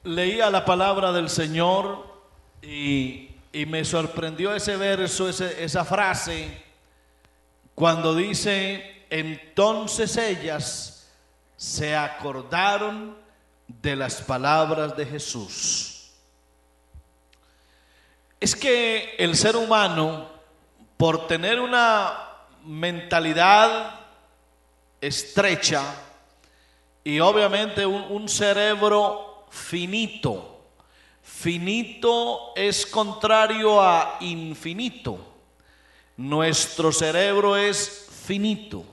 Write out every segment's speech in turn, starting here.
Leía la palabra del Señor y me sorprendió ese verso, esa frase, cuando dice: entonces ellas se acordaron de las palabras de Jesús. Es que el ser humano, por tener una mentalidad estrecha y obviamente un cerebro finito. Finito es contrario a infinito. Nuestro cerebro es finito,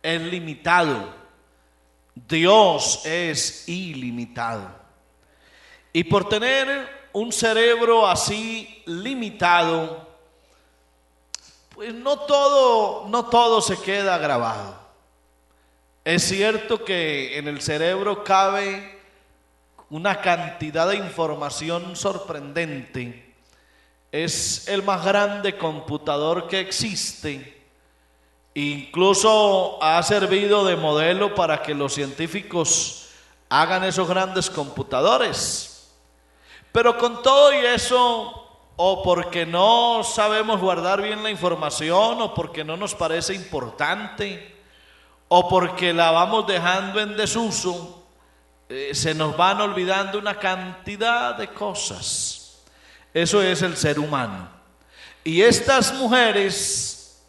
es limitado. Dios es ilimitado. Y por tener un cerebro así limitado, pues no todo se queda grabado. Es cierto que en el cerebro cabe una cantidad de información sorprendente. Es el más grande computador que existe. Incluso ha servido de modelo para que los científicos hagan esos grandes computadores. Pero con todo y eso, o porque no sabemos guardar bien la información, o porque no nos parece importante, o porque la vamos dejando en desuso, se nos van olvidando una cantidad de cosas. Eso es el ser humano. Y estas mujeres,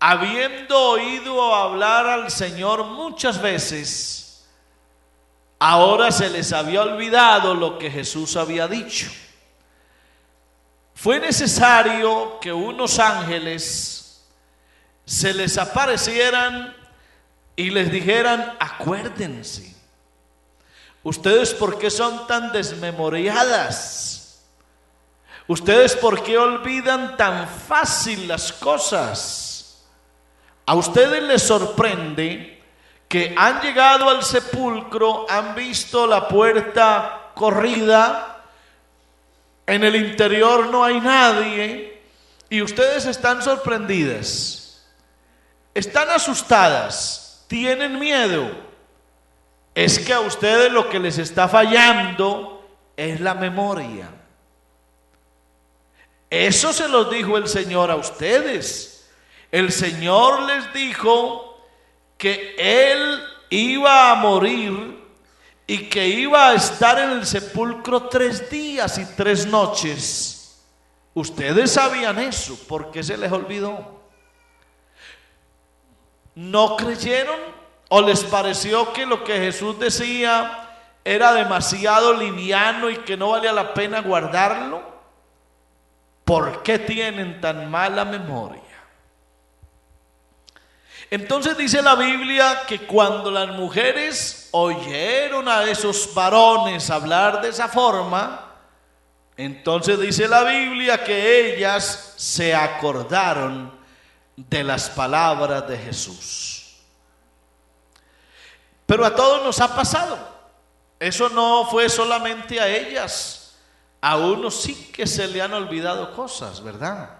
habiendo oído hablar al Señor muchas veces, ahora se les había olvidado lo que Jesús había dicho. Fue necesario que unos ángeles se les aparecieran y les dijeran: acuérdense, ustedes por qué son tan desmemoriadas, ustedes por qué olvidan tan fácil las cosas. A ustedes les sorprende que han llegado al sepulcro, han visto la puerta corrida, en el interior no hay nadie, y ustedes están sorprendidas. Están asustadas, tienen miedo. Es que a ustedes lo que les está fallando es la memoria. Eso se los dijo el Señor a ustedes. El Señor les dijo que Él iba a morir y que iba a estar en el sepulcro 3 días y 3 noches. Ustedes sabían eso, ¿por qué se les olvidó? ¿No creyeron o les pareció que lo que Jesús decía era demasiado liviano y que no valía la pena guardarlo? ¿Por qué tienen tan mala memoria? Entonces dice la Biblia que cuando las mujeres oyeron a esos varones hablar de esa forma, entonces dice la Biblia que ellas se acordaron de las palabras de Jesús. Pero a todos nos ha pasado. Eso no fue solamente a ellas. A uno sí que se le han olvidado cosas, ¿verdad?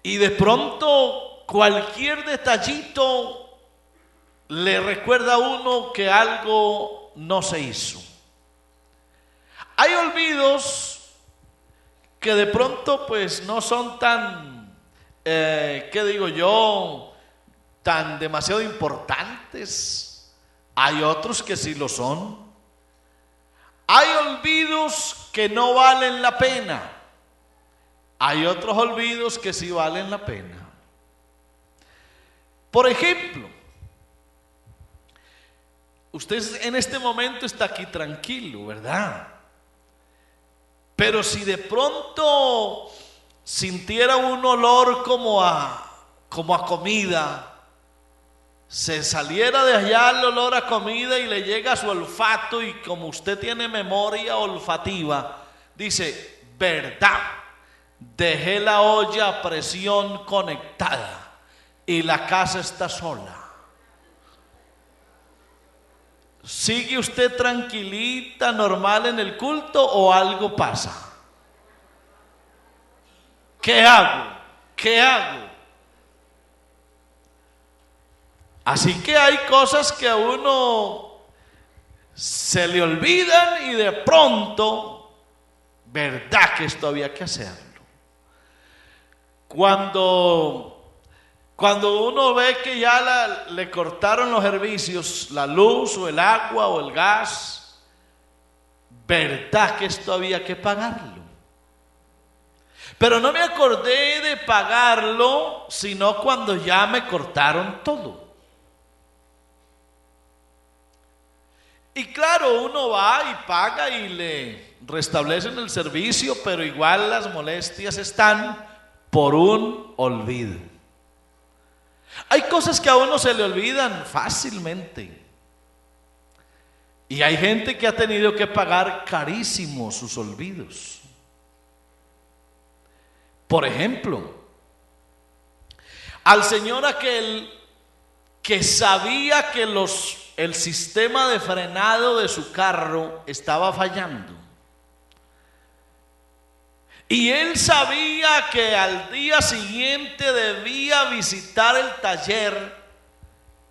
Y de pronto cualquier detallito le recuerda a uno que algo no se hizo. Hay olvidos que de pronto pues no son tan ¿qué digo yo? Tan demasiado importantes. Hay otros que sí lo son. Hay olvidos que no valen la pena. Hay otros olvidos que sí valen la pena. Por ejemplo, usted en este momento está aquí tranquilo, ¿verdad? Pero si de pronto sintiera un olor como a comida, se saliera de allá el olor a comida y le llega a su olfato, y como usted tiene memoria olfativa, dice: verdad, dejé la olla a presión conectada y la casa está sola. ¿Sigue usted tranquilita, normal en el culto o algo pasa? ¿Qué hago? ¿Qué hago? Así que hay cosas que a uno se le olvidan y de pronto, verdad que esto había que hacerlo. Cuando uno ve que ya le cortaron los servicios, la luz o el agua o el gas, verdad que esto había que pagarlo. Pero no me acordé de pagarlo sino cuando ya me cortaron todo. Y claro, uno va y paga y le restablecen el servicio, pero igual las molestias están por un olvido. Hay cosas que a uno se le olvidan fácilmente. Y hay gente que ha tenido que pagar carísimo sus olvidos. Por ejemplo, al señor aquel que sabía que el sistema de frenado de su carro estaba fallando. Y él sabía que al día siguiente debía visitar el taller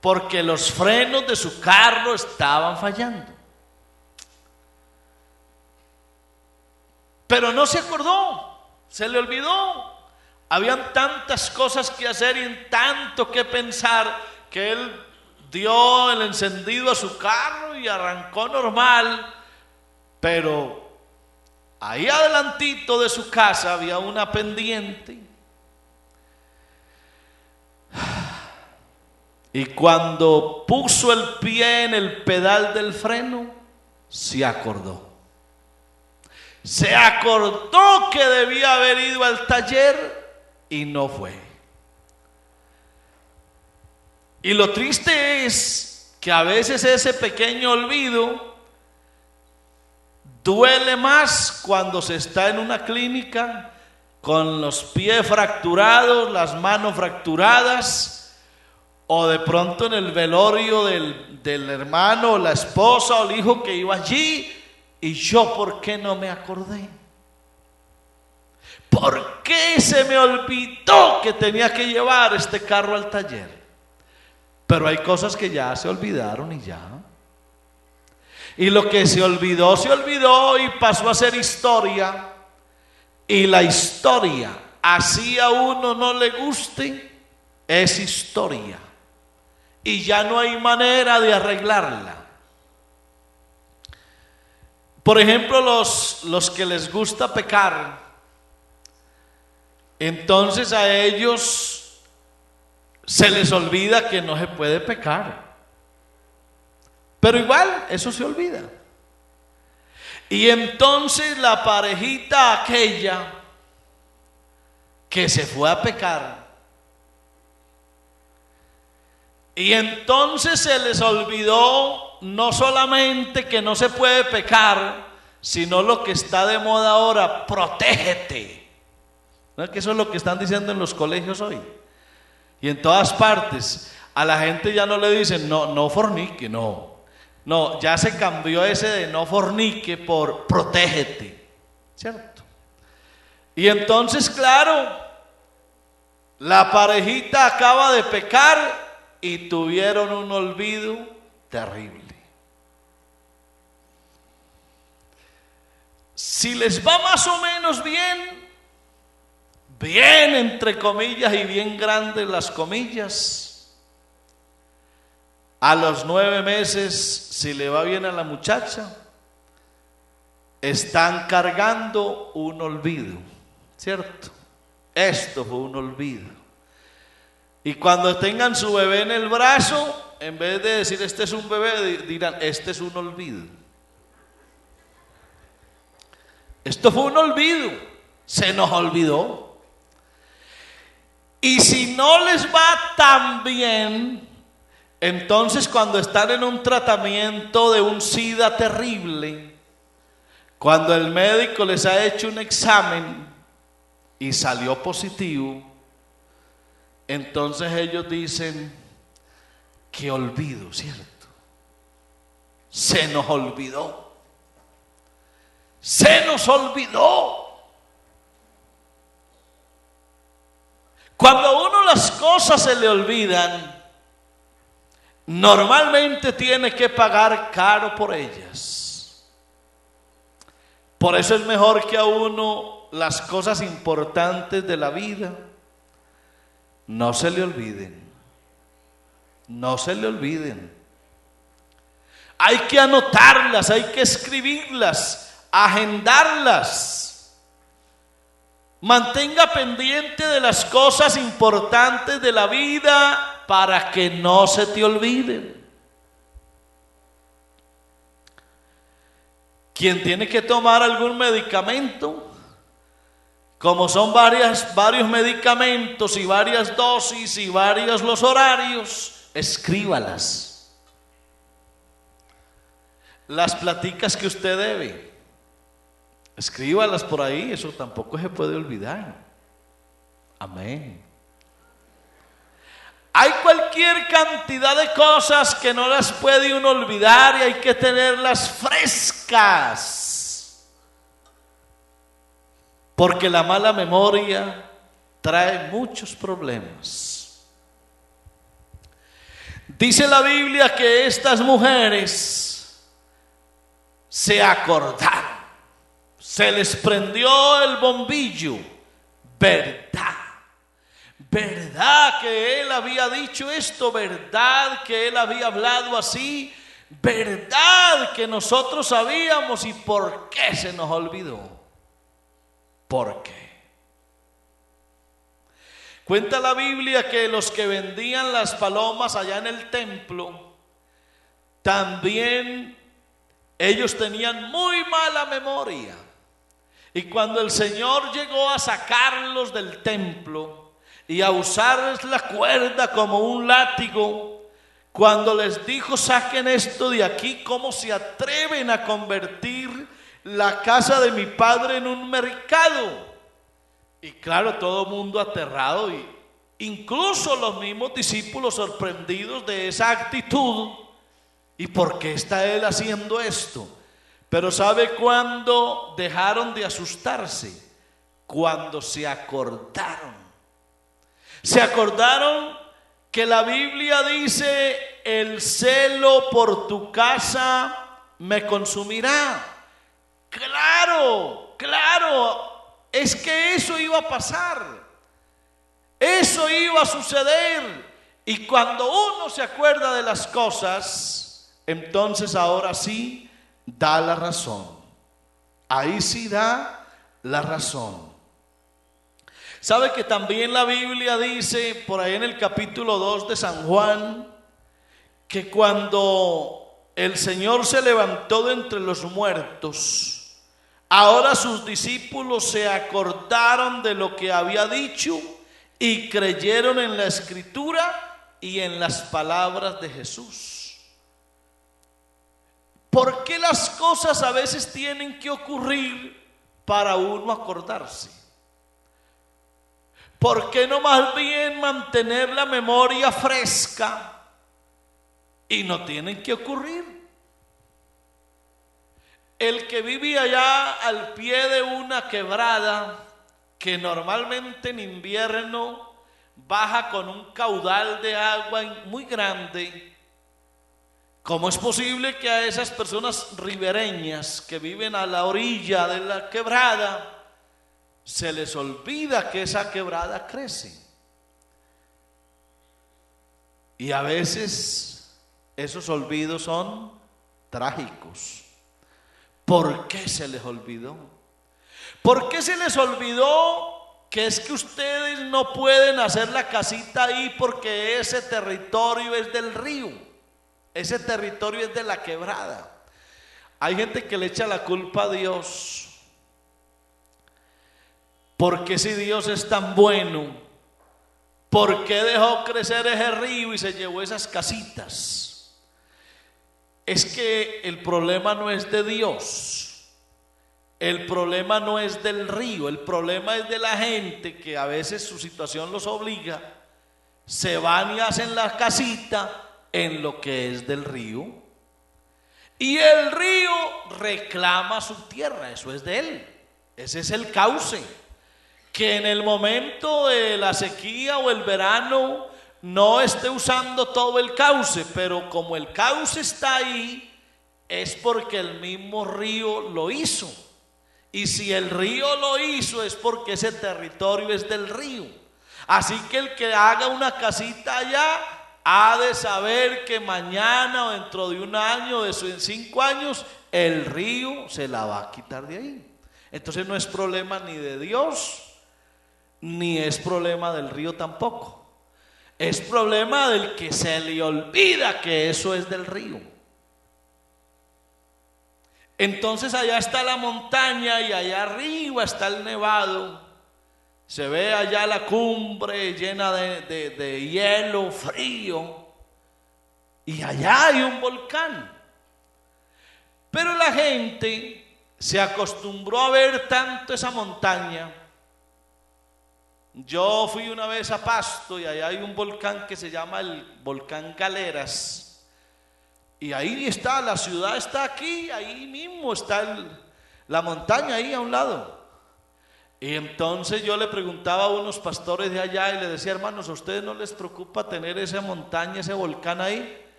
porque los frenos de su carro estaban fallando. Pero no se acordó, se le olvidó. Habían tantas cosas que hacer y en tanto que pensar que él dio el encendido a su carro y arrancó normal, pero ahí adelantito de su casa había una pendiente. Y cuando puso el pie en el pedal del freno, se acordó. Se acordó que debía haber ido al taller y no fue. Y lo triste es que a veces ese pequeño olvido duele más cuando se está en una clínica con los pies fracturados, las manos fracturadas, o de pronto en el velorio del hermano, o la esposa o el hijo que iba allí, y yo, ¿por qué no me acordé? ¿Por qué se me olvidó que tenía que llevar este carro al taller? Pero hay cosas que ya se olvidaron y ya. Y lo que se olvidó y pasó a ser historia. Y la historia, así a uno no le guste, es historia. Y ya no hay manera de arreglarla. Por ejemplo, los que les gusta pecar, entonces a ellos se les olvida que no se puede pecar. Pero igual, eso se olvida. Y entonces la parejita aquella que se fue a pecar, y entonces se les olvidó no solamente que no se puede pecar, sino lo que está de moda ahora, protégete. ¿No es que eso es lo que están diciendo en los colegios hoy? Y en todas partes, a la gente ya no le dicen, no fornique, no, ya se cambió ese de no fornique por protégete, ¿cierto? Y entonces, claro, la parejita acaba de pecar y tuvieron un olvido terrible. Si les va más o menos bien entre comillas y bien grandes las comillas, a los 9 meses, si le va bien a la muchacha, están cargando un olvido, ¿cierto? Esto fue un olvido. Y cuando tengan su bebé en el brazo, en vez de decir este es un bebé, dirán este es un olvido. Esto fue un olvido, se nos olvidó. Y si no les va tan bien, entonces cuando están en un tratamiento de un SIDA terrible, cuando el médico les ha hecho un examen y salió positivo, entonces ellos dicen, qué olvido, ¿cierto? Se nos olvidó. Se nos olvidó. Cuando a uno las cosas se le olvidan, normalmente tiene que pagar caro por ellas. Por eso es mejor que a uno las cosas importantes de la vida no se le olviden. No se le olviden. Hay que anotarlas, hay que escribirlas, agendarlas. Mantenga pendiente de las cosas importantes de la vida para que no se te olviden. Quien tiene que tomar algún medicamento, como son varios medicamentos y varias dosis y varios los horarios, escríbalas. Las platicas que usted debe, escríbalas por ahí, eso tampoco se puede olvidar. Amén. Hay cualquier cantidad de cosas que no las puede uno olvidar y hay que tenerlas frescas. Porque la mala memoria trae muchos problemas. Dice la Biblia que estas mujeres se acordaron, se les prendió el bombillo. Verdad que él había dicho esto, verdad que él había hablado así, verdad que nosotros sabíamos. ¿Y por qué se nos olvidó? ¿Por qué? Cuenta la Biblia que los que vendían las palomas allá en el templo, también ellos tenían muy mala memoria. Y cuando el Señor llegó a sacarlos del templo y a usarles la cuerda como un látigo, cuando les dijo: saquen esto de aquí, ¿cómo se atreven a convertir la casa de mi padre en un mercado? Y claro, todo el mundo aterrado, y incluso los mismos discípulos sorprendidos de esa actitud. ¿Y por qué está él haciendo esto? Pero ¿sabe cuándo dejaron de asustarse? Cuando se acordaron. Se acordaron que la Biblia dice: el celo por tu casa me consumirá. Claro, es que eso iba a pasar. Eso iba a suceder. Y cuando uno se acuerda de las cosas, entonces ahora sí da la razón. Ahí sí da la razón. ¿Sabe que también la Biblia dice por ahí en el capítulo 2 de San Juan que cuando el Señor se levantó de entre los muertos, ahora sus discípulos se acordaron de lo que había dicho y creyeron en la Escritura y en las palabras de Jesús? ¿Por qué las cosas a veces tienen que ocurrir para uno acordarse? ¿Por qué no más bien mantener la memoria fresca y no tienen que ocurrir? El que vive allá al pie de una quebrada, que normalmente en invierno baja con un caudal de agua muy grande, ¿cómo es posible que a esas personas ribereñas que viven a la orilla de la quebrada se les olvida que esa quebrada crece? Y a veces esos olvidos son trágicos. ¿Por qué se les olvidó? ¿Por qué se les olvidó que es que ustedes no pueden hacer la casita ahí porque ese territorio es del río? Ese territorio es de la quebrada. Hay gente que le echa la culpa a Dios. ¿Por qué si Dios es tan bueno, por qué dejó crecer ese río y se llevó esas casitas? Es que el problema no es de Dios, el problema no es del río, el problema es de la gente que a veces su situación los obliga, se van y hacen la casita en lo que es del río. Y el río reclama su tierra, eso es de él, ese es el cauce. Que en el momento de la sequía o el verano no esté usando todo el cauce, pero como el cauce está ahí, es porque el mismo río lo hizo. Y si el río lo hizo, es porque ese territorio es del río. Así que el que haga una casita allá, ha de saber que mañana o dentro de un año, o en 5 años, el río se la va a quitar de ahí. Entonces no es problema ni de Dios, ni es problema del río tampoco. Es problema del que se le olvida que eso es del río. Entonces allá está la montaña y allá arriba está el nevado. Se ve allá la cumbre llena de hielo, frío. Y allá hay un volcán. Pero la gente se acostumbró a ver tanto esa montaña. Yo fui una vez a Pasto y allá hay un volcán que se llama el volcán Galeras. Y ahí está, la ciudad está aquí, ahí mismo está la montaña ahí a un lado. Y entonces yo le preguntaba a unos pastores de allá y le decía: hermanos, ¿a ustedes no les preocupa tener esa montaña, ese volcán ahí?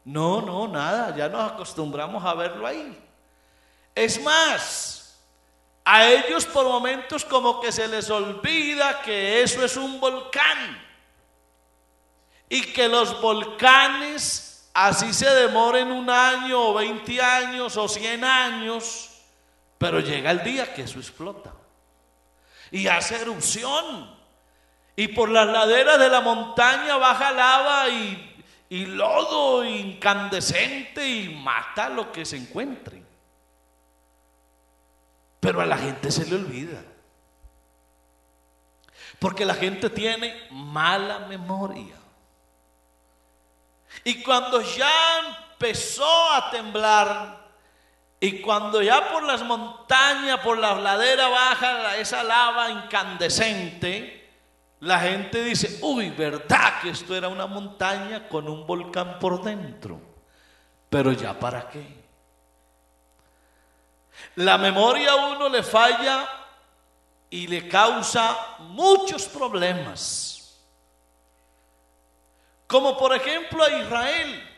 No, nada, ya nos acostumbramos a verlo ahí. Es más, a ellos por momentos como que se les olvida que eso es un volcán y que los volcanes, así se demoren 1 año o 20 años o 100 años, pero llega el día que eso explota y hace erupción, y por las laderas de la montaña baja lava y lodo incandescente y mata lo que se encuentre. Pero a la gente se le olvida, porque la gente tiene mala memoria. Y cuando ya empezó a temblar, y cuando ya por las montañas, por la ladera baja esa lava incandescente, la gente dice: uy, ¿verdad que esto era una montaña con un volcán por dentro? Pero ya para qué. La memoria a uno le falla y le causa muchos problemas. Como por ejemplo a Israel.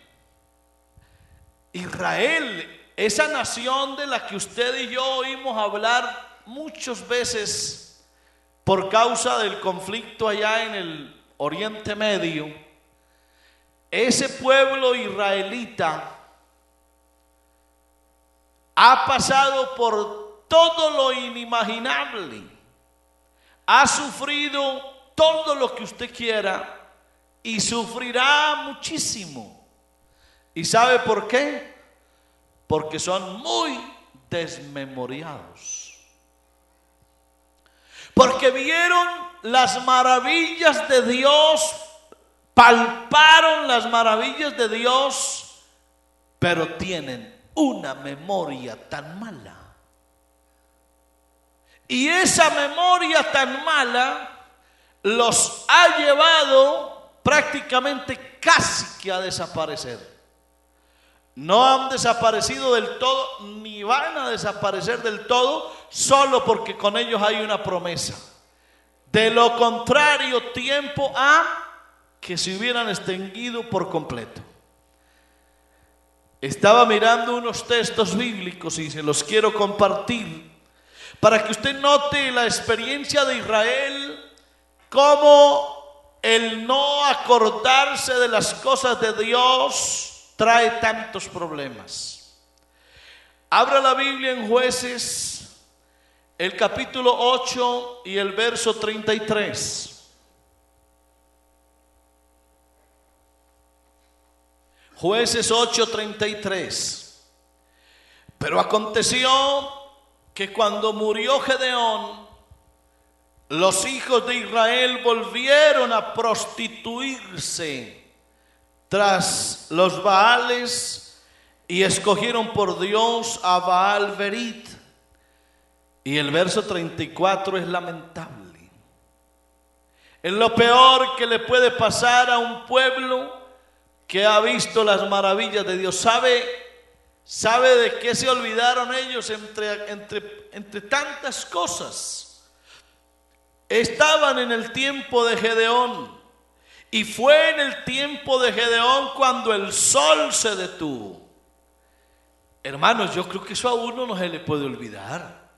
Israel, esa nación de la que usted y yo oímos hablar muchas veces por causa del conflicto allá en el Oriente Medio, ese pueblo israelita ha pasado por todo lo inimaginable, ha sufrido todo lo que usted quiera y sufrirá muchísimo. ¿Y sabe por qué? Porque son muy desmemoriados. Porque vieron las maravillas de Dios, palparon las maravillas de Dios, pero tienen una memoria tan mala. Y esa memoria tan mala los ha llevado prácticamente casi que a desaparecer. No han desaparecido del todo, ni van a desaparecer del todo, solo porque con ellos hay una promesa. De lo contrario, tiempo ha que se hubieran extinguido por completo. Estaba mirando unos textos bíblicos y se los quiero compartir para que usted note la experiencia de Israel, cómo el no acordarse de las cosas de Dios trae tantos problemas. Abra la Biblia en Jueces, el capítulo 8 y el verso 33. Jueces 8:33. Pero aconteció que cuando murió Gedeón, los hijos de Israel volvieron a prostituirse tras los Baales y escogieron por Dios a Baal Berit. Y el verso 34 es lamentable. Es lo peor que le puede pasar a un pueblo que ha visto las maravillas de Dios. ¿Sabe de qué se olvidaron ellos entre tantas cosas? Estaban en el tiempo de Gedeón Y fue en el tiempo de Gedeón cuando el sol se detuvo. Hermanos, yo creo que eso a uno no se le puede olvidar.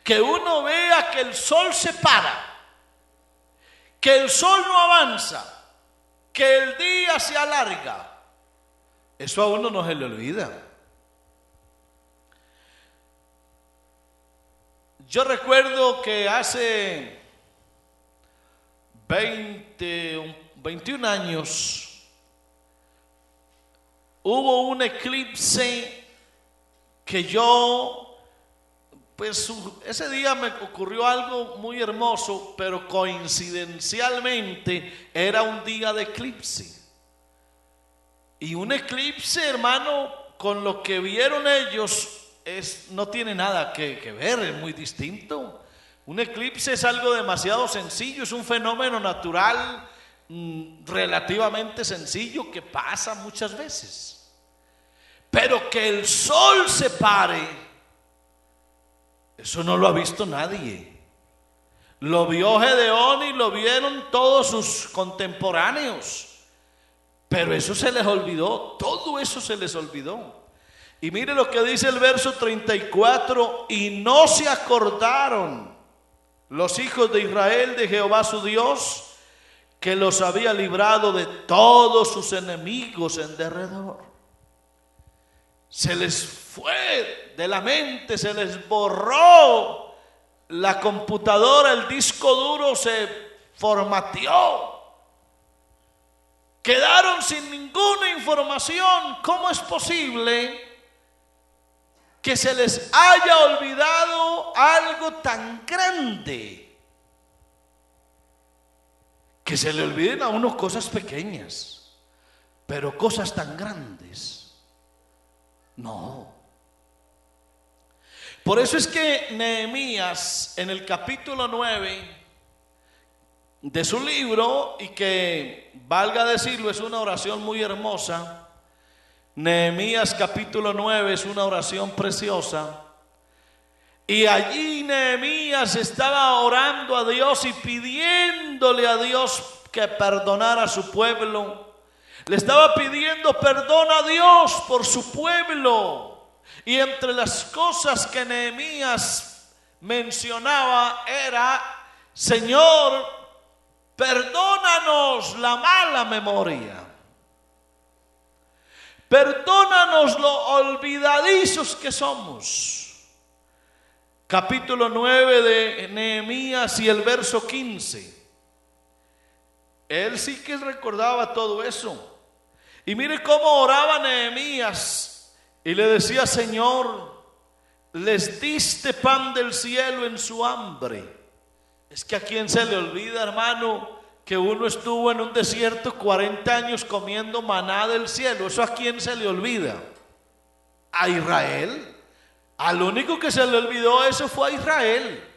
Que uno vea que el sol se para, que el sol no avanza, que el día se alarga. Eso a uno no se le olvida. Yo recuerdo que hace 21 años hubo un eclipse que pues ese día me ocurrió algo muy hermoso, pero coincidencialmente era un día de eclipse. Y un eclipse, hermano, con lo que vieron ellos no tiene nada que ver, es muy distinto. Un eclipse es algo demasiado sencillo, es un fenómeno natural relativamente sencillo que pasa muchas veces. Pero que el sol se pare, eso no lo ha visto nadie. Lo vio Gedeón y lo vieron todos sus contemporáneos. Pero eso se les olvidó, todo eso se les olvidó. Y mire lo que dice el verso 34: y no se acordaron los hijos de Israel de Jehová su Dios, que los había librado de todos sus enemigos en derredor. Se les fue de la mente, se les borró la computadora, el disco duro se formateó. Quedaron sin ninguna información. ¿Cómo es posible que se les haya olvidado algo tan grande? Que se le olviden a uno cosas pequeñas, pero cosas tan grandes, no. Por eso es que Nehemías, en el capítulo 9 de su libro, y que valga decirlo, es una oración muy hermosa. Nehemías capítulo 9 es una oración preciosa. Y allí Nehemías estaba orando a Dios y pidiéndole a Dios que perdonara a su pueblo. Le estaba pidiendo perdón a Dios por su pueblo. Y entre las cosas que Nehemías mencionaba era: Señor, perdónanos la mala memoria. Perdónanos lo olvidadizos que somos. Capítulo 9 de Nehemías y el verso 15. Él sí que recordaba todo eso. Y mire cómo oraba Nehemías y le decía: Señor, les diste pan del cielo en su hambre. Es que a quién se le olvida, hermano, que uno estuvo en un desierto 40 años comiendo maná del cielo. ¿Eso a quién se le olvida? A Israel. Al único que se le olvidó eso fue a Israel.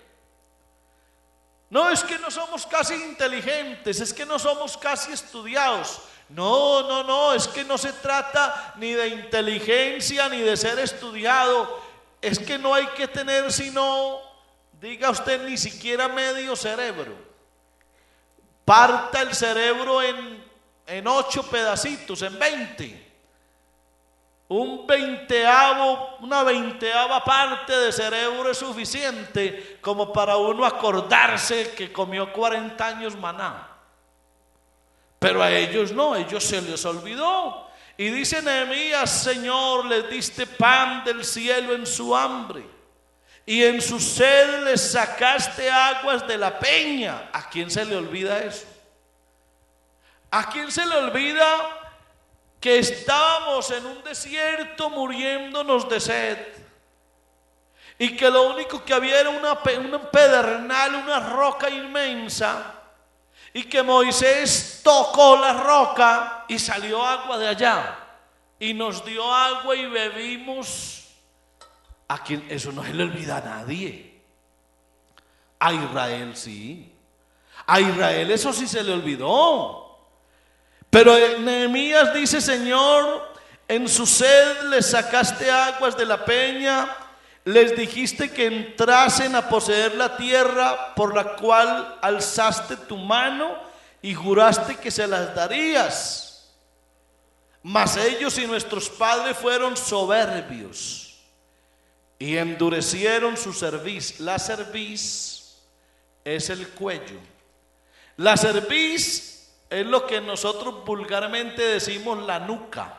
No es que no somos casi inteligentes, es que no somos casi estudiados. No, es que no se trata ni de inteligencia ni de ser estudiado. Es que no hay que tener sino, diga usted, ni siquiera medio cerebro. Parta el cerebro en 8 pedacitos, en 20. Una veinteava parte de cerebro es suficiente como para uno acordarse que comió 40 años maná. Pero a ellos no, a ellos se les olvidó. Y dice Nehemías: Señor, les diste pan del cielo en su hambre, y en su sed les sacaste aguas de la peña. ¿A quién se le olvida eso? ¿A quién se le olvida que estábamos en un desierto muriéndonos de sed, y que lo único que había era un pedernal, una roca inmensa, y que Moisés tocó la roca y salió agua de allá y nos dio agua y bebimos? ¿A quién? Eso no se le olvida a nadie. A Israel sí, a Israel eso sí se le olvidó. Pero Nehemías dice: Señor, en su sed les sacaste aguas de la peña, les dijiste que entrasen a poseer la tierra por la cual alzaste tu mano, y juraste que se las darías. Mas ellos y nuestros padres fueron soberbios y endurecieron su cerviz. La cerviz es el cuello. La cerviz es lo que nosotros vulgarmente decimos la nuca.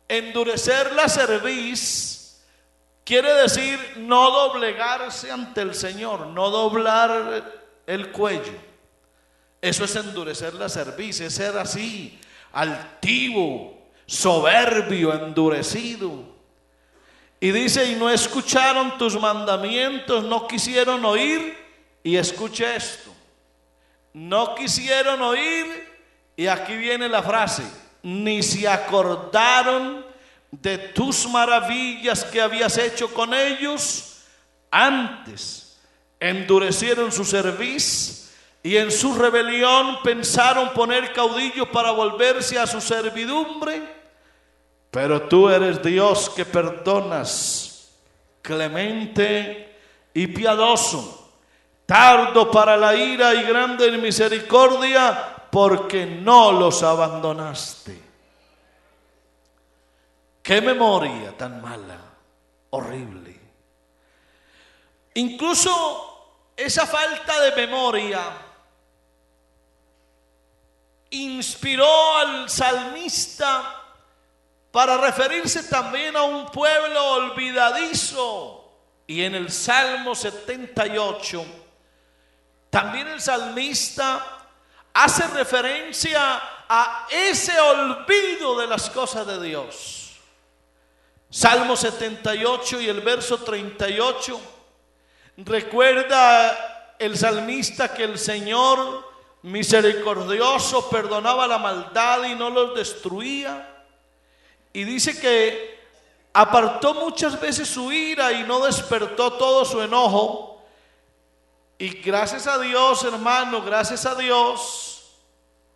Endurecer la cerviz quiere decir no doblegarse ante el Señor, no doblar el cuello. Eso es endurecer la cerviz, es ser así, altivo, soberbio, endurecido. Y dice, y no escucharon tus mandamientos, no quisieron oír. Y escuche esto, no quisieron oír, y aquí viene la frase, ni se acordaron de tus maravillas que habías hecho con ellos. Antes endurecieron su cerviz y en su rebelión pensaron poner caudillo para volverse a su servidumbre. Pero tú eres Dios que perdonas, clemente y piadoso, tardo para la ira y grande en misericordia, porque no los abandonaste. Qué memoria tan mala, horrible. Incluso esa falta de memoria inspiró al salmista para referirse también a un pueblo olvidadizo. Y en el Salmo 78, también el salmista hace referencia a ese olvido de las cosas de Dios. Salmo 78 y el verso 38, recuerda el salmista que el Señor misericordioso perdonaba la maldad y no los destruía. Y dice que apartó muchas veces su ira y no despertó todo su enojo. Y gracias a Dios, hermano, gracias a Dios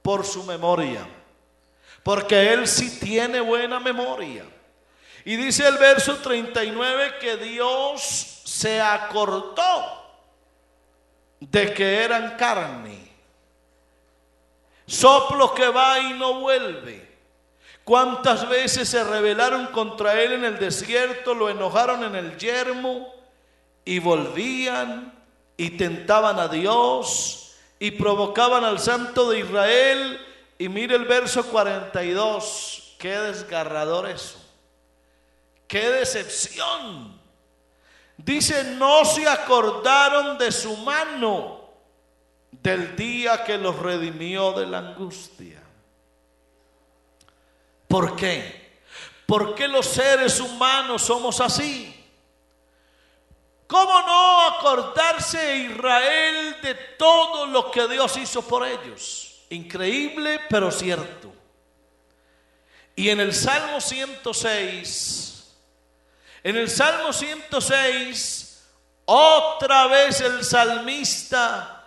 por su memoria, porque Él sí tiene buena memoria. Y dice el verso 39 que Dios se acordó de que eran carne, soplo que va y no vuelve. ¿Cuántas veces se rebelaron contra Él en el desierto, lo enojaron en el yermo y volvían y tentaban a Dios y provocaban al Santo de Israel? Y mire el verso 42, qué desgarrador eso, qué decepción. Dice, no se acordaron de su mano del día que los redimió de la angustia. ¿Por qué? ¿Por qué los seres humanos somos así? ¿Cómo no acordarse Israel de todo lo que Dios hizo por ellos? Increíble, pero cierto. Y en el Salmo 106, otra vez el salmista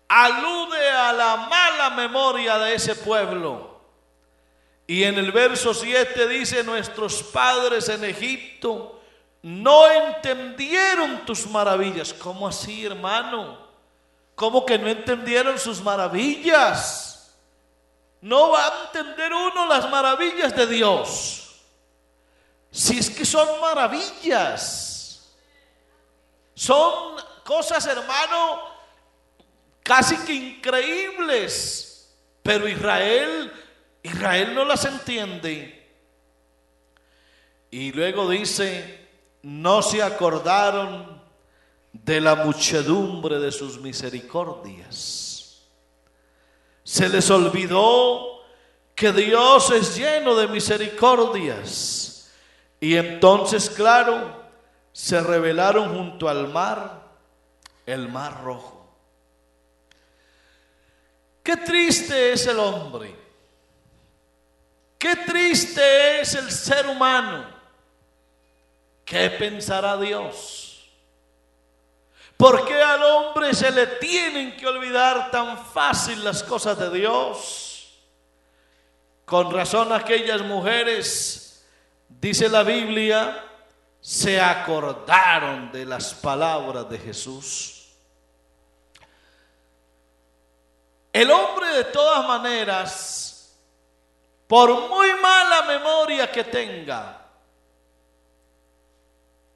alude a la mala memoria de ese pueblo. Y en el verso 7 dice, nuestros padres en Egipto no entendieron tus maravillas. ¿Cómo así, hermano? ¿Cómo que no entendieron sus maravillas? No va a entender uno las maravillas de Dios, si es que son maravillas. Son cosas, hermano, casi que increíbles. Pero Israel no las entiende. Y luego dice, no se acordaron de la muchedumbre de sus misericordias. Se les olvidó que Dios es lleno de misericordias. Y entonces, claro, se rebelaron junto al mar, el mar rojo. Qué triste es el hombre. Qué triste es el ser humano. ¿Qué pensará Dios? ¿Por qué al hombre se le tienen que olvidar tan fácil las cosas de Dios? Con razón aquellas mujeres, dice la Biblia, se acordaron de las palabras de Jesús. El hombre de todas maneras, por muy mala memoria que tenga,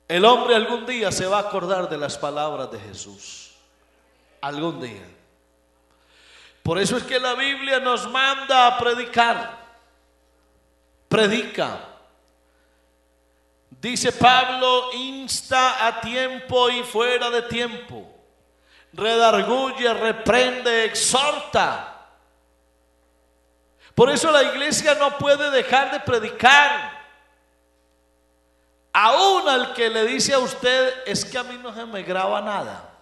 el hombre algún día se va a acordar de las palabras de Jesús. Algún día. Por eso es que la Biblia nos manda a predicar. Predica. Dice Pablo, insta a tiempo y fuera de tiempo. Redarguye, reprende, exhorta. Por eso la iglesia no puede dejar de predicar. Aún al que le dice a usted, es que a mí no se me graba nada.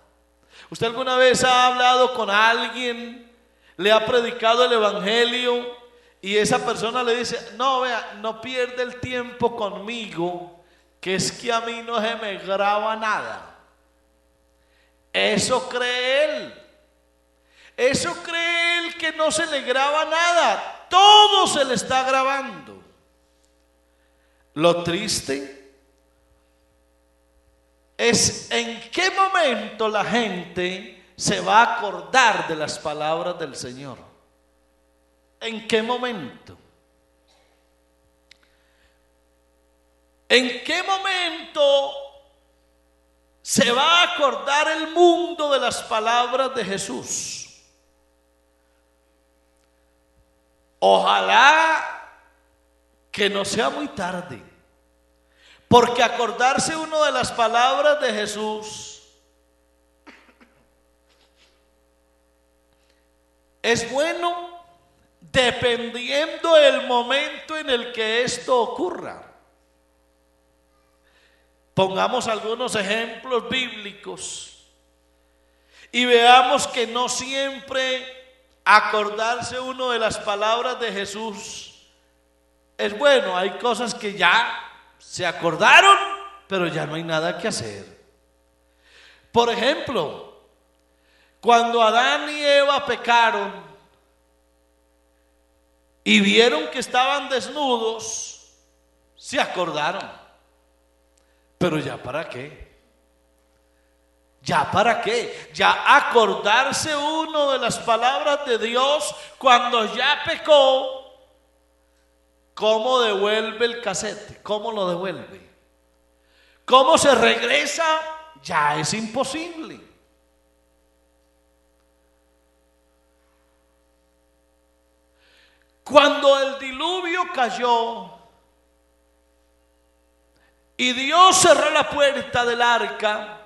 ¿Usted alguna vez ha hablado con alguien, le ha predicado el evangelio y esa persona le dice, no, vea, no pierde el tiempo conmigo, que es que a mí no se me graba nada? Eso cree él. Eso cree él, que no se le graba nada. Todo se le está grabando. Lo triste es en qué momento la gente se va a acordar de las palabras del Señor. ¿En qué momento? ¿En qué momento se va a acordar el mundo de las palabras de Jesús? Ojalá que no sea muy tarde. Porque acordarse uno de las palabras de Jesús es bueno dependiendo del momento en el que esto ocurra. Pongamos algunos ejemplos bíblicos y veamos que no siempre acordarse uno de las palabras de Jesús es bueno. Hay cosas que ya se acordaron, pero ya no hay nada que hacer. Por ejemplo, cuando Adán y Eva pecaron y vieron que estaban desnudos, se acordaron. Pero ya para qué. ¿Ya para qué? Ya acordarse uno de las palabras de Dios cuando ya pecó. ¿Cómo devuelve el casete? ¿Cómo lo devuelve? ¿Cómo se regresa? Ya es imposible. Cuando el diluvio cayó y Dios cerró la puerta del arca,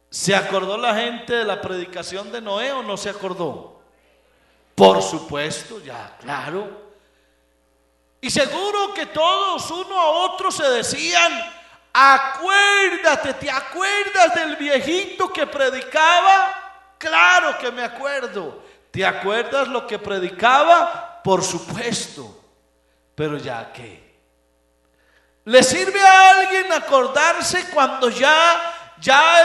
¿se acordó la gente de la predicación de Noé o no se acordó? Por supuesto, ya, claro. Y seguro que todos uno a otro se decían, acuérdate, ¿te acuerdas del viejito que predicaba? Claro que me acuerdo. ¿Te acuerdas lo que predicaba? Por supuesto. Pero ya qué. ¿Le sirve a alguien acordarse cuando ya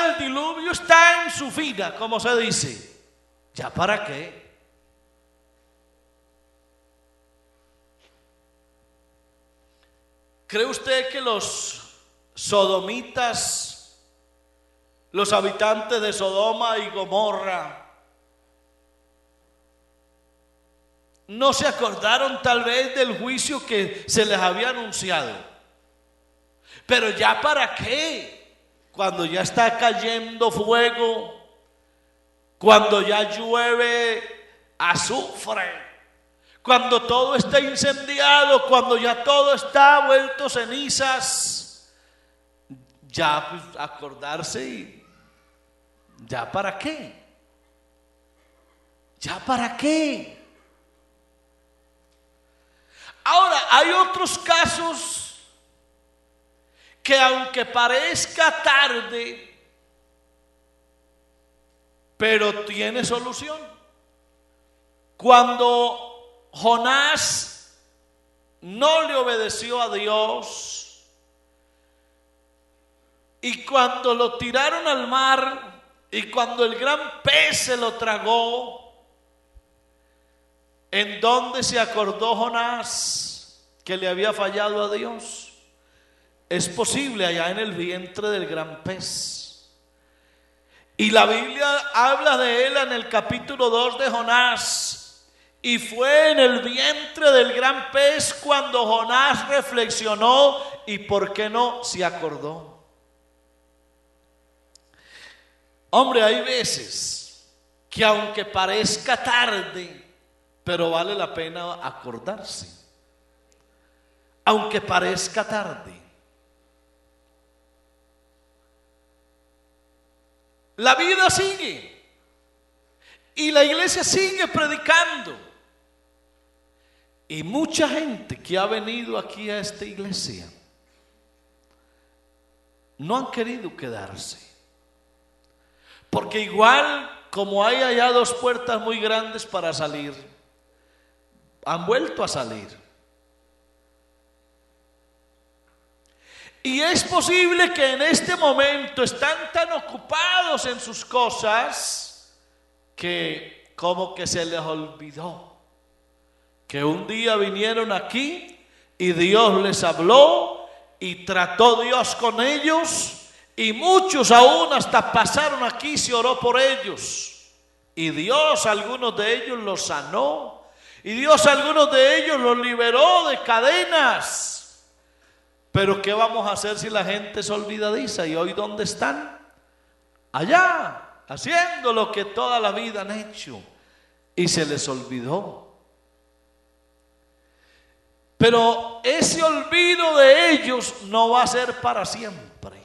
el diluvio está en su vida, como se dice? ¿Ya para qué? ¿Cree usted que los sodomitas, los habitantes de Sodoma y Gomorra, no se acordaron tal vez del juicio que se les había anunciado? Pero ya para qué, cuando ya está cayendo fuego, cuando ya llueve azufre, cuando todo está incendiado, cuando ya todo está vuelto cenizas, ya pues, acordarse y ya para qué, ya para qué. Ahora, hay otros casos que aunque parezca tarde, pero tiene solución. Cuando Jonás no le obedeció a Dios y cuando lo tiraron al mar y cuando el gran pez se lo tragó, ¿en dónde se acordó Jonás que le había fallado a Dios? Es posible allá en el vientre del gran pez. Y la Biblia habla de él en el capítulo 2 de Jonás. Y fue en el vientre del gran pez cuando Jonás reflexionó y por qué no se acordó. Hombre, hay veces que aunque parezca tarde, pero vale la pena acordarse. Aunque parezca tarde. La vida sigue y la iglesia sigue predicando. Y mucha gente que ha venido aquí a esta iglesia no han querido quedarse. Porque igual como hay allá dos puertas muy grandes para salir, han vuelto a salir. Y es posible que en este momento están tan ocupados en sus cosas que como que se les olvidó que un día vinieron aquí y Dios les habló y trató Dios con ellos, y muchos aún hasta pasaron aquí y se oró por ellos, y Dios a algunos de ellos los sanó, y Dios a algunos de ellos los liberó de cadenas. Pero ¿qué vamos a hacer si la gente es olvidadiza? ¿Y hoy dónde están? Allá, haciendo lo que toda la vida han hecho, y se les olvidó. Pero ese olvido de ellos no va a ser para siempre.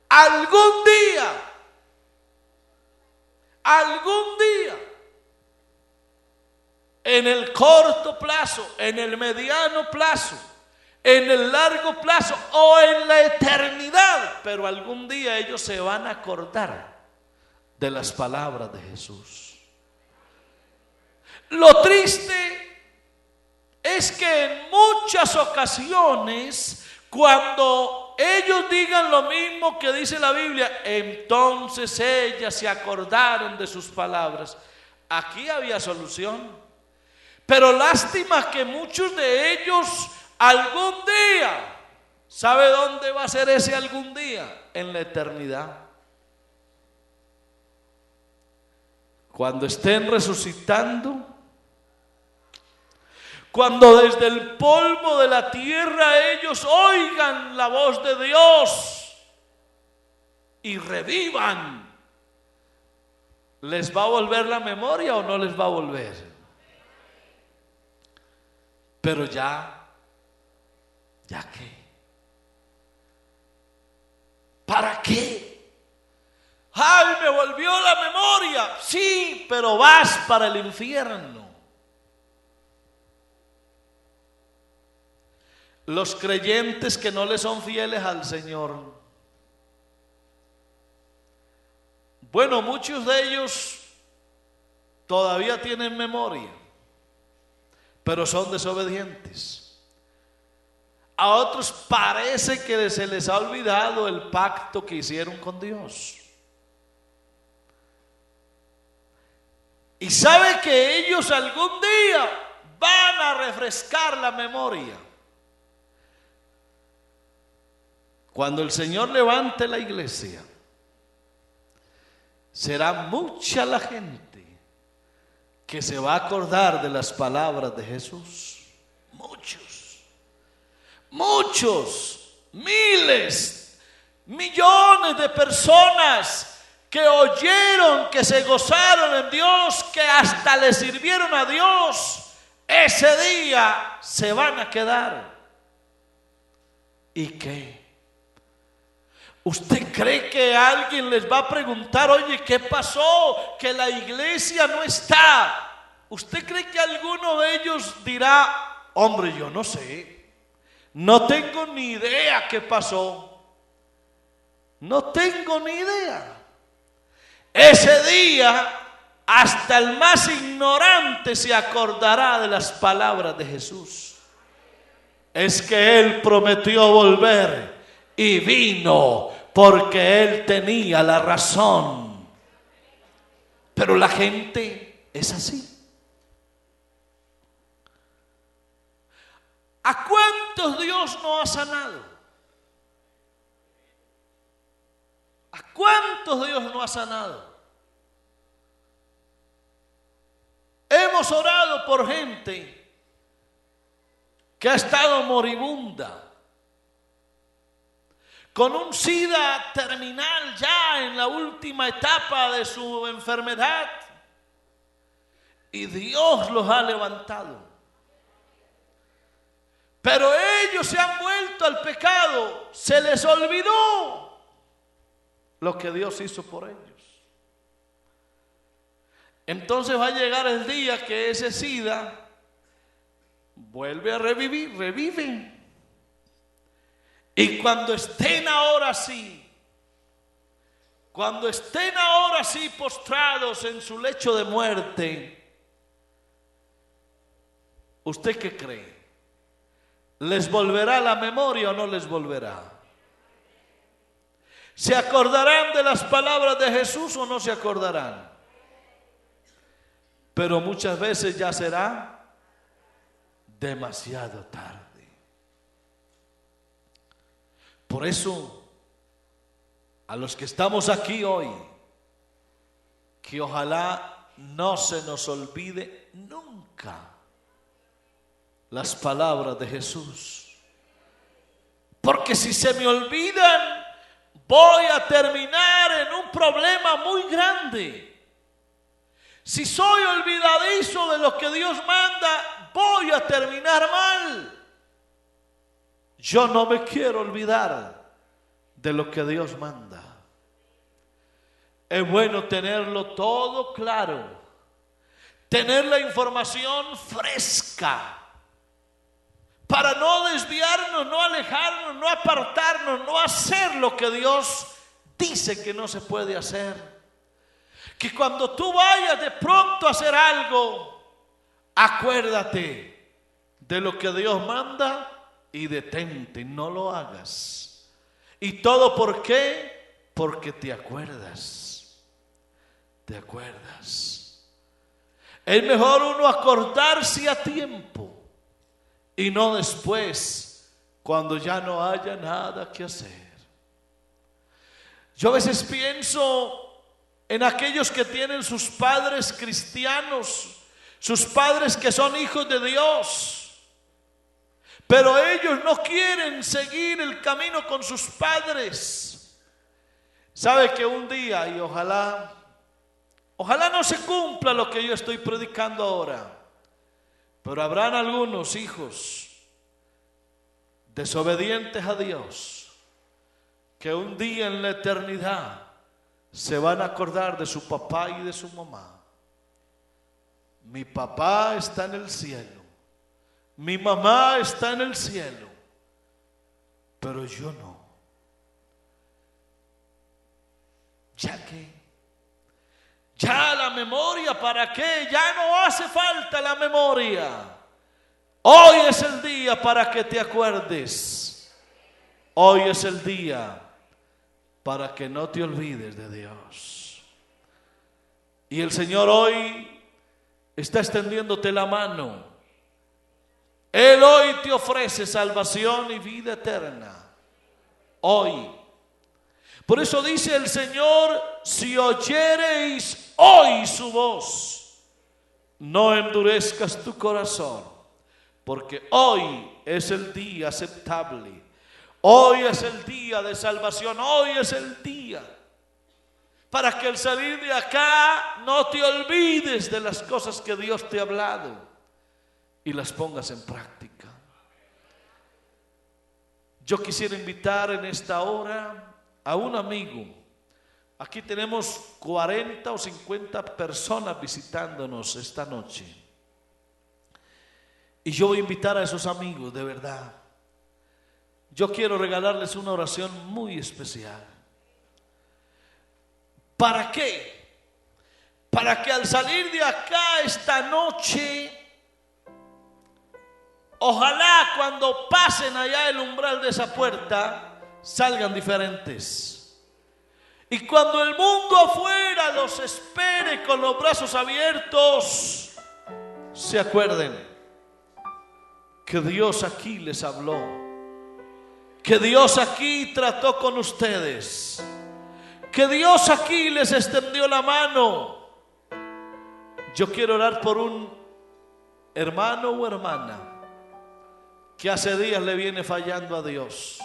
Algún día, en el corto plazo, en el mediano plazo, en el largo plazo o en la eternidad, pero algún día ellos se van a acordar de las palabras de Jesús. Lo triste es que en muchas ocasiones, cuando ellos digan lo mismo que dice la Biblia, entonces ellas se acordaron de sus palabras. Aquí había solución, pero lástima que muchos de ellos algún día, ¿sabe dónde va a ser ese algún día? En la eternidad. Cuando estén resucitando, cuando desde el polvo de la tierra ellos oigan la voz de Dios y revivan, ¿les va a volver la memoria o no les va a volver? Pero ¿ya qué? ¿Para qué? ¡Ay, me volvió la memoria! Sí, pero vas para el infierno. Los creyentes que no le son fieles al Señor, bueno, muchos de ellos todavía tienen memoria, pero son desobedientes. A otros parece que se les ha olvidado el pacto que hicieron con Dios. Y sabe que ellos algún día van a refrescar la memoria. Cuando el Señor levante la iglesia, será mucha la gente que se va a acordar de las palabras de Jesús. Muchos, miles, millones de personas que oyeron, que se gozaron en Dios, que hasta le sirvieron a Dios, ese día se van a quedar. ¿Y qué? ¿Usted cree que alguien les va a preguntar, oye, ¿qué pasó? Que la iglesia no está. ¿Usted cree que alguno de ellos dirá, hombre, yo no sé, no tengo ni idea qué pasó? No tengo ni idea. Ese día hasta el más ignorante se acordará de las palabras de Jesús. Es que Él prometió volver y vino porque Él tenía la razón. Pero la gente es así. ¿A cuántos Dios no ha sanado? ¿A ¿Cuántos Dios no ha sanado? Hemos orado por gente que ha estado moribunda, con un SIDA terminal ya en la última etapa de su enfermedad, y Dios los ha levantado. Pero ellos se han vuelto al pecado, se les olvidó lo que Dios hizo por ellos. Entonces va a llegar el día que ese SIDA vuelve a revive. Y cuando estén ahora sí postrados en su lecho de muerte, ¿usted qué cree? ¿Les volverá la memoria o no les volverá? ¿Se acordarán de las palabras de Jesús o no se acordarán? Pero muchas veces ya será demasiado tarde. Por eso, a los que estamos aquí hoy, que ojalá no se nos olvide nunca las palabras de Jesús. Porque si se me olvidan, voy a terminar en un problema muy grande. Si soy olvidadizo de lo que Dios manda, voy a terminar mal. Yo no me quiero olvidar de lo que Dios manda. Es bueno tenerlo todo claro, tener la información fresca, para no desviarnos, no alejarnos, no apartarnos, no hacer lo que Dios dice que no se puede hacer. Que cuando tú vayas de pronto a hacer algo, acuérdate de lo que Dios manda y detente, no lo hagas. ¿Y todo por qué? Porque te acuerdas. Te acuerdas. Es mejor uno acordarse a tiempo y no después, cuando ya no haya nada que hacer. Yo a veces pienso en aquellos que tienen sus padres cristianos, sus padres que son hijos de Dios, pero ellos no quieren seguir el camino con sus padres. Sabe que un día, y ojalá no se cumpla lo que yo estoy predicando ahora, pero habrán algunos hijos desobedientes a Dios que un día en la eternidad se van a acordar de su papá y de su mamá. Mi papá está en el cielo, mi mamá está en el cielo, pero yo no. Ya la memoria, ¿para qué? Ya no hace falta la memoria. Hoy es el día para que te acuerdes. Hoy es el día para que no te olvides de Dios. Y el Señor hoy está extendiéndote la mano. Él hoy te ofrece salvación y vida eterna. Hoy. Por eso dice el Señor: si oyereis hoy su voz, no endurezcas tu corazón, porque hoy es el día aceptable. Hoy es el día de salvación. Hoy es el día para que al salir de acá no te olvides de las cosas que Dios te ha hablado y las pongas en práctica. Yo quisiera invitar en esta hora a un amigo. Aquí tenemos 40 o 50 personas visitándonos esta noche. Y yo voy a invitar a esos amigos, de verdad. Yo quiero regalarles una oración muy especial. ¿Para qué? Para que al salir de acá esta noche, ojalá cuando pasen allá el umbral de esa puerta, salgan diferentes. Y cuando el mundo afuera los espere con los brazos abiertos, se acuerden que Dios aquí les habló, que Dios aquí trató con ustedes, que Dios aquí les extendió la mano. Yo quiero orar por un hermano o hermana que hace días le viene fallando a Dios.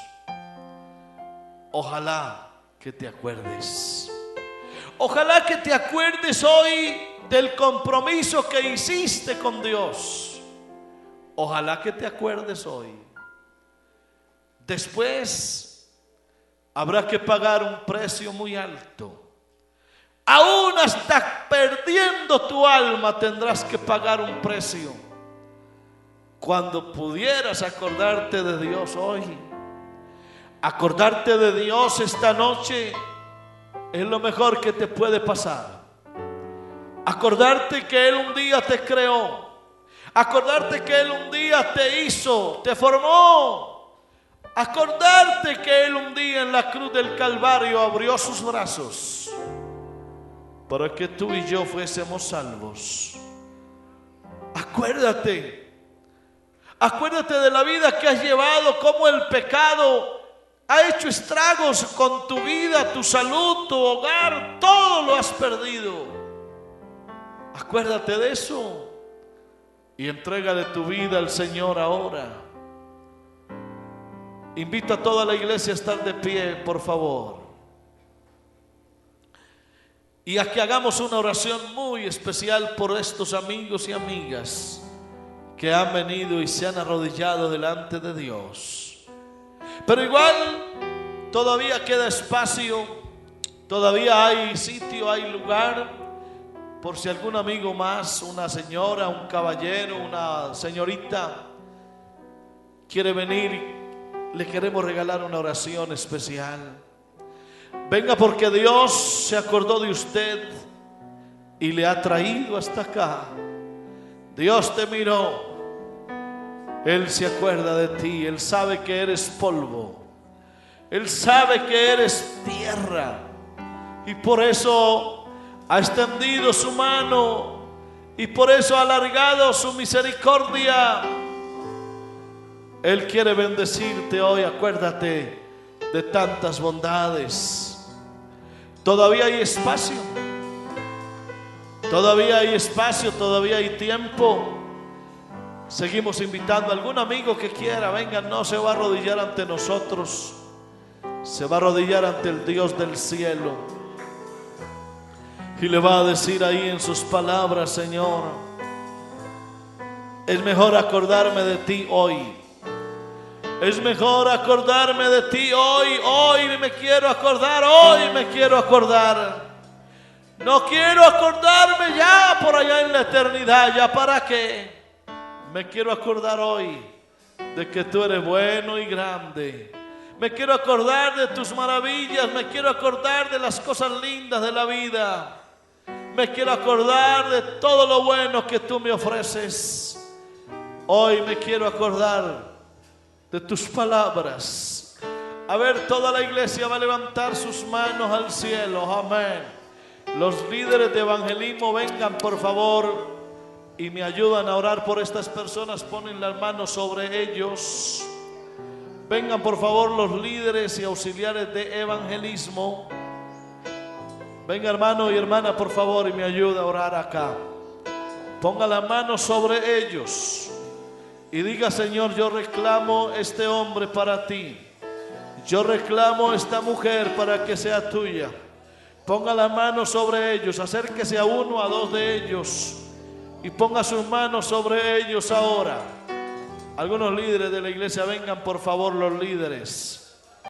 Ojalá que te acuerdes. Ojalá que te acuerdes hoy del compromiso que hiciste con Dios. Ojalá que te acuerdes hoy. Después habrá que pagar un precio muy alto. Aún hasta perdiendo tu alma tendrás que pagar un precio. Cuando pudieras acordarte de Dios hoy, acordarte de Dios esta noche es lo mejor que te puede pasar. Acordarte que Él un día te creó. Acordarte que Él un día te hizo, te formó. Acordarte que Él un día en la cruz del Calvario abrió sus brazos para que tú y yo fuésemos salvos. Acuérdate de la vida que has llevado, cómo el pecado ha hecho estragos con tu vida, tu salud, tu hogar, todo lo has perdido. Acuérdate de eso y entrégale tu vida al Señor ahora. Invito a toda la iglesia a estar de pie, por favor, y a que hagamos una oración muy especial por estos amigos y amigas que han venido y se han arrodillado delante de Dios. Pero igual todavía queda espacio, todavía hay sitio, hay lugar, por si algún amigo más, una señora, un caballero, una señorita quiere venir, le queremos regalar una oración especial. Venga, porque Dios se acordó de usted y le ha traído hasta acá. Dios te miró, Él se acuerda de ti, Él sabe que eres polvo, Él sabe que eres tierra, y por eso ha extendido su mano y por eso ha alargado su misericordia. Él quiere bendecirte hoy. Acuérdate de tantas bondades. Todavía hay espacio, todavía hay espacio, todavía hay tiempo. Seguimos invitando a algún amigo que quiera. Venga, no se va a arrodillar ante nosotros, se va a arrodillar ante el Dios del cielo y le va a decir ahí en sus palabras: Señor, es mejor acordarme de ti hoy. Es mejor acordarme de ti hoy. Hoy me quiero acordar, hoy me quiero acordar. No quiero acordarme ya por allá en la eternidad. ¿Ya para qué? Me quiero acordar hoy de que tú eres bueno y grande. Me quiero acordar de tus maravillas. Me quiero acordar de las cosas lindas de la vida. Me quiero acordar de todo lo bueno que tú me ofreces. Hoy me quiero acordar de tus palabras. A ver, toda la iglesia va a levantar sus manos al cielo. Amén. Los líderes de evangelismo, vengan por favor y me ayudan a orar por estas personas. Ponen las manos sobre ellos. Vengan por favor los líderes y auxiliares de evangelismo. Venga, hermano y hermana, por favor, y me ayuda a orar acá. Ponga la mano sobre ellos y diga: Señor, yo reclamo este hombre para ti. Yo reclamo esta mujer para que sea tuya. Ponga la mano sobre ellos. Acérquese a uno, a dos de ellos y ponga sus manos sobre ellos ahora. Algunos líderes de la iglesia, vengan por favor los líderes.